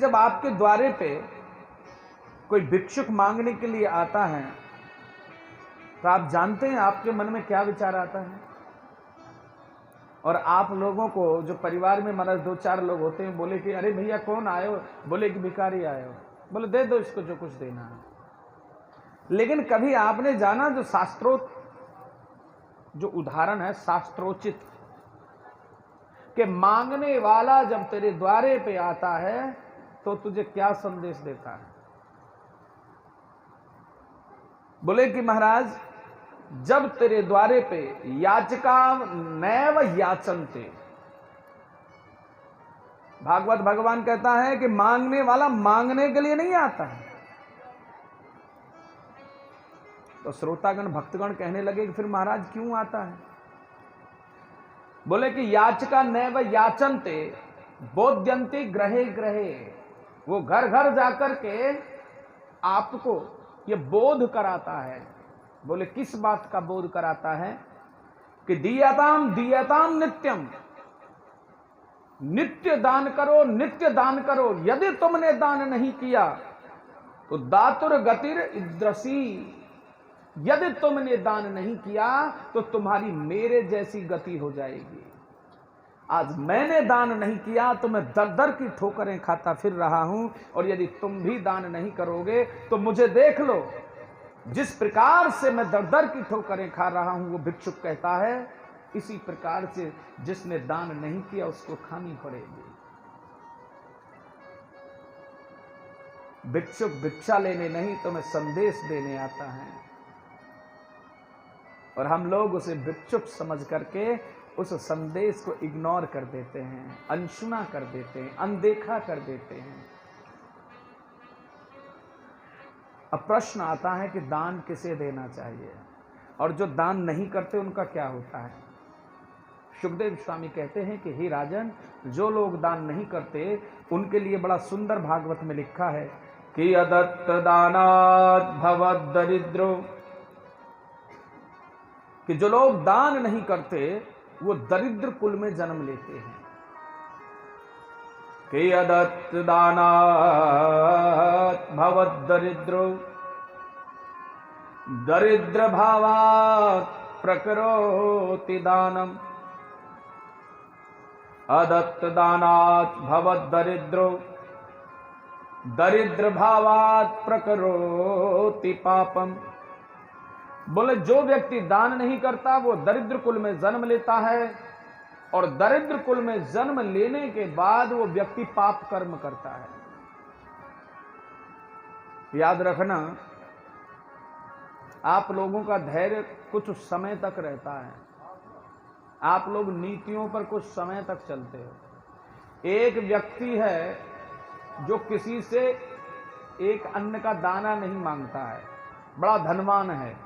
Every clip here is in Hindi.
जब आपके द्वारे पे कोई भिक्षुक मांगने के लिए आता है तो आप जानते हैं आपके मन में क्या विचार आता है? और आप लोगों को, जो परिवार में महाराज 2-4 लोग होते हैं, बोले कि अरे भैया कौन आए हो? बोले कि भिखारी आए हो। बोले दे दो इसको जो कुछ देना है। लेकिन कभी आपने जाना जो जो उदाहरण है शास्त्रोचित, कि मांगने वाला जब तेरे द्वारे पे आता है तो तुझे क्या संदेश देता है? बोले कि महाराज जब तेरे द्वारे पे याचिका नैव याचन्ते, भागवत भगवान कहता है कि मांगने वाला मांगने के लिए नहीं आता है। तो श्रोतागण भक्तगण कहने लगे कि फिर महाराज क्यों आता है? बोले कि याचिका नैव याचन्ते बोध्यन्ति ग्रहे ग्रहे, वो घर घर जाकर के आपको ये बोध कराता है। बोले किस बात का बोध कराता है? कि दीयताम दीयताम नित्यम, नित्य दान करो, नित्य दान करो। यदि तुमने दान नहीं किया तो दातुर गतिर इद्रसी, यदि तुमने दान नहीं किया तो तुम्हारी मेरे जैसी गति हो जाएगी। आज मैंने दान नहीं किया तो मैं दर दर की ठोकरें खाता फिर रहा हूं, और यदि तुम भी दान नहीं करोगे तो मुझे देख लो, जिस प्रकार से मैं दर दर की ठोकरें खा रहा हूं, वो भिक्षुक कहता है इसी प्रकार से जिसने दान नहीं किया उसको खानी पड़ेगी। भिक्षुक भिक्षा लेने नहीं तो मैं संदेश देने आता है, और हम लोग उसे भिक्षुक समझ करके उस संदेश को इग्नोर कर देते हैं, अनसुना कर देते हैं, अनदेखा कर देते हैं। अब प्रश्न आता है कि दान किसे देना चाहिए, और जो दान नहीं करते उनका क्या होता है? सुखदेव स्वामी कहते हैं कि हे राजन, जो लोग दान नहीं करते उनके लिए बड़ा सुंदर भागवत में लिखा है कि अदत्त दानात् भवद दरिद्रो, कि जो लोग दान नहीं करते वो दरिद्र कुल में जन्म लेते हैं। कि अदत्त दानात् भवद दरिद्रो दरिद्र भावात् प्रकरोति दानम, अदत्त दानात् भवद दरिद्रो दरिद्र भावात् प्रकरोति पापम। बोले जो व्यक्ति दान नहीं करता वो दरिद्र कुल में जन्म लेता है, और दरिद्र कुल में जन्म लेने के बाद वो व्यक्ति पाप कर्म करता है। याद रखना, आप लोगों का धैर्य कुछ समय तक रहता है, आप लोग नीतियों पर कुछ समय तक चलते हो। एक व्यक्ति है जो किसी से एक अन्न का दाना नहीं मांगता है, बड़ा धनवान है,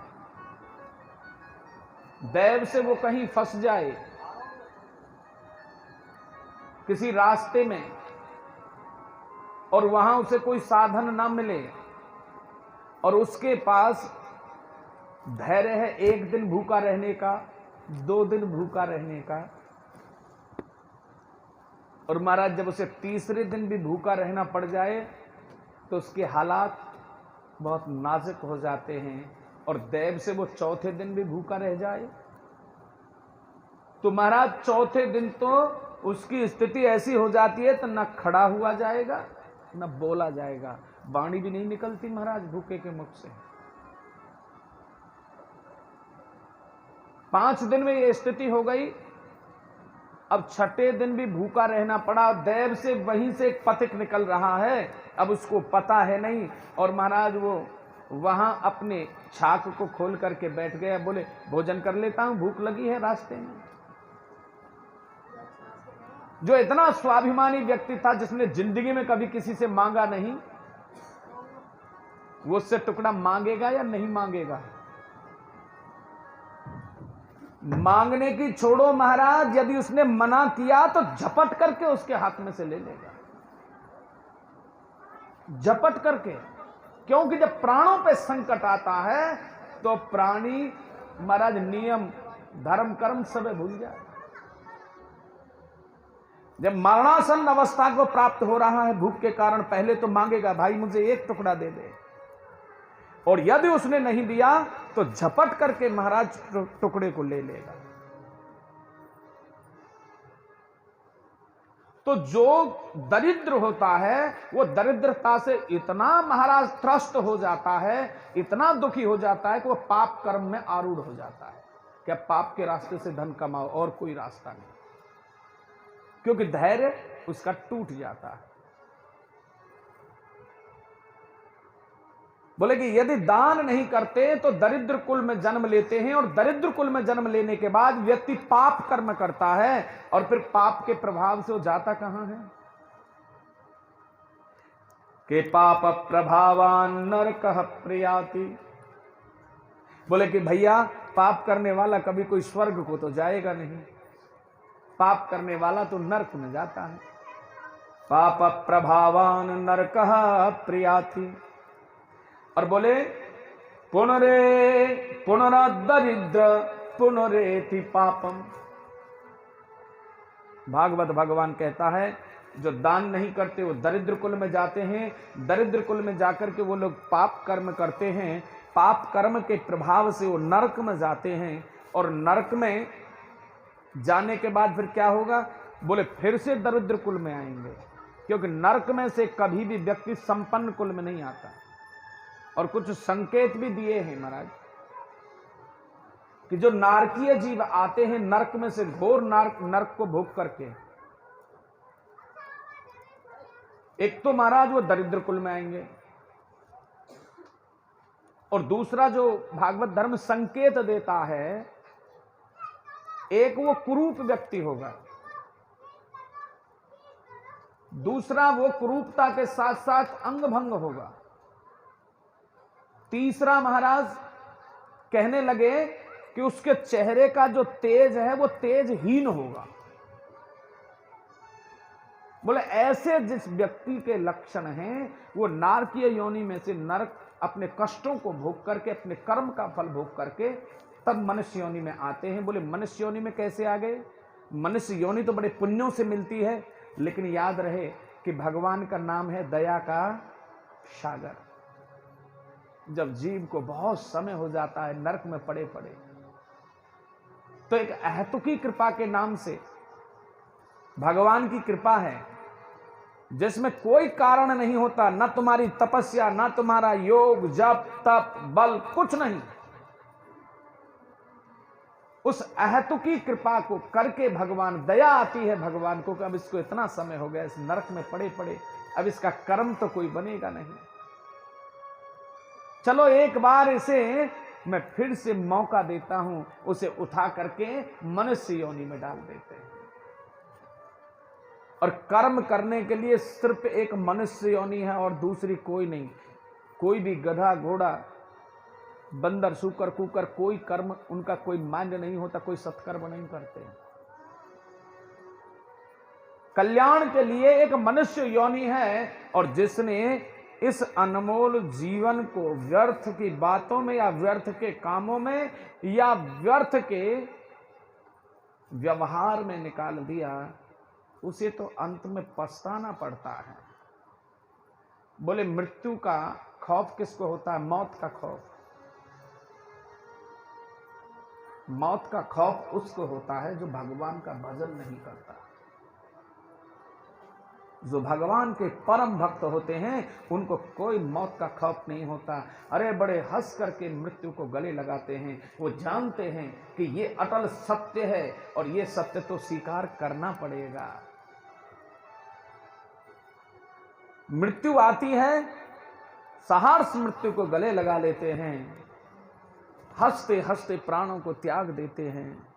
दैव से वो कहीं फंस जाए किसी रास्ते में, और वहां उसे कोई साधन ना मिले, और उसके पास धैर्य है 1 दिन भूखा रहने का, 2 दिन भूखा रहने का, और महाराज जब उसे तीसरे दिन भी भूखा रहना पड़ जाए तो उसके हालात बहुत नाजुक हो जाते हैं, और दैव से वो चौथे दिन भी भूखा रह जाए तो महाराज चौथे दिन तो उसकी स्थिति ऐसी हो जाती है तो न खड़ा हुआ जाएगा न बोला जाएगा, वाणी भी नहीं निकलती महाराज भूखे के मुख से। 5 दिन में ये स्थिति हो गई। अब छठे दिन भी भूखा रहना पड़ा, दैव से वहीं से एक पथिक निकल रहा है, अब उसको पता है नहीं, और महाराज वो वहां अपने छाक को खोल करके बैठ गया, बोले भोजन कर लेता हूं, भूख लगी है रास्ते में। जो इतना स्वाभिमानी व्यक्ति था, जिसने जिंदगी में कभी किसी से मांगा नहीं, वो उससे टुकड़ा मांगेगा या नहीं मांगेगा? मांगने की छोड़ो महाराज, यदि उसने मना किया तो झपट करके उसके हाथ में से ले लेगा, झपट करके। क्योंकि जब प्राणों पे संकट आता है तो प्राणी महाराज नियम धर्म कर्म सब भूल जाए। जब मरणासन अवस्था को प्राप्त हो रहा है भूख के कारण, पहले तो मांगेगा भाई मुझे एक टुकड़ा दे दे, और यदि उसने नहीं दिया तो झपट करके महाराज टुकड़े को ले लेगा। तो जो दरिद्र होता है वो दरिद्रता से इतना महाराज त्रस्त हो जाता है, इतना दुखी हो जाता है कि वो पाप कर्म में आरूढ़ हो जाता है। क्या पाप के रास्ते से धन कमाओ और कोई रास्ता नहीं, क्योंकि धैर्य उसका टूट जाता है। बोले कि यदि दान नहीं करते तो दरिद्र कुल में जन्म लेते हैं, और दरिद्र कुल में जन्म लेने के बाद व्यक्ति पाप कर्म करता है, और फिर पाप के प्रभाव से वो जाता कहां है? के पाप प्रभावान नरकः प्रयाति। बोले कि भैया पाप करने वाला कभी कोई स्वर्ग को तो जाएगा नहीं, पाप करने वाला तो नरक में जाता है। पाप प्रभावान नरकः प्रयाति। और बोले पुनरदरिद्र पुनरेति पापम। भागवत भगवान कहता है जो दान नहीं करते वो दरिद्र कुल में जाते हैं, दरिद्र कुल में जाकर के वो लोग पाप कर्म करते हैं, पाप कर्म के प्रभाव से वो नरक में जाते हैं, और नरक में जाने के बाद फिर क्या होगा? बोले फिर से दरिद्र कुल में आएंगे, क्योंकि नरक में से कभी भी व्यक्ति संपन्न कुल में नहीं आता। और कुछ संकेत भी दिए हैं महाराज कि जो नारकीय जीव आते हैं नरक में से घोर नरक को भोग करके, एक तो महाराज वो दरिद्र कुल में आएंगे, और दूसरा जो भागवत धर्म संकेत देता है, एक वो कुरूप व्यक्ति होगा, दूसरा वो कुरूपता के साथ साथ अंग भंग होगा, तीसरा महाराज कहने लगे कि उसके चेहरे का जो तेज है वो तेजहीन होगा। बोले ऐसे जिस व्यक्ति के लक्षण हैं वो नारकीय योनि में से नरक अपने कष्टों को भोग करके, अपने कर्म का फल भोग करके तब मनुष्य योनि में आते हैं। बोले मनुष्य योनि में कैसे आ गए? मनुष्य योनि तो बड़े पुण्यों से मिलती है, लेकिन याद रहे कि भगवान का नाम है दया का सागर। जब जीव को बहुत समय हो जाता है नरक में पड़े पड़े, तो एक अहेतुकी कृपा के नाम से भगवान की कृपा है जिसमें कोई कारण नहीं होता, ना तुम्हारी तपस्या, ना तुम्हारा योग जप तप बल, कुछ नहीं। उस अहेतुकी कृपा को करके भगवान, दया आती है भगवान को कि अब इसको इतना समय हो गया इस नरक में पड़े पड़े, अब इसका कर्म तो कोई बनेगा नहीं, चलो एक बार इसे मैं फिर से मौका देता हूं, उसे उठा करके मनुष्य योनि में डाल देते हैं। और कर्म करने के लिए सिर्फ एक मनुष्य योनि है और दूसरी कोई नहीं। कोई भी गधा घोड़ा बंदर सूकर कुकर कोई कर्म उनका कोई मान्य नहीं होता, कोई सत्कर्म नहीं करते। कल्याण के लिए एक मनुष्य योनि है, और जिसने इस अनमोल जीवन को व्यर्थ की बातों में या व्यर्थ के कामों में या व्यर्थ के व्यवहार में निकाल दिया, उसे तो अंत में पछताना पड़ता है। बोले मृत्यु का खौफ किसको होता है? मौत का खौफ। मौत का खौफ उसको होता है जो भगवान का भजन नहीं करता। जो भगवान के परम भक्त होते हैं उनको कोई मौत का खौफ नहीं होता। अरे बड़े हंस करके मृत्यु को गले लगाते हैं। वो जानते हैं कि ये अटल सत्य है और ये सत्य तो स्वीकार करना पड़ेगा। मृत्यु आती है, सहर्ष मृत्यु को गले लगा लेते हैं, हंसते हंसते प्राणों को त्याग देते हैं।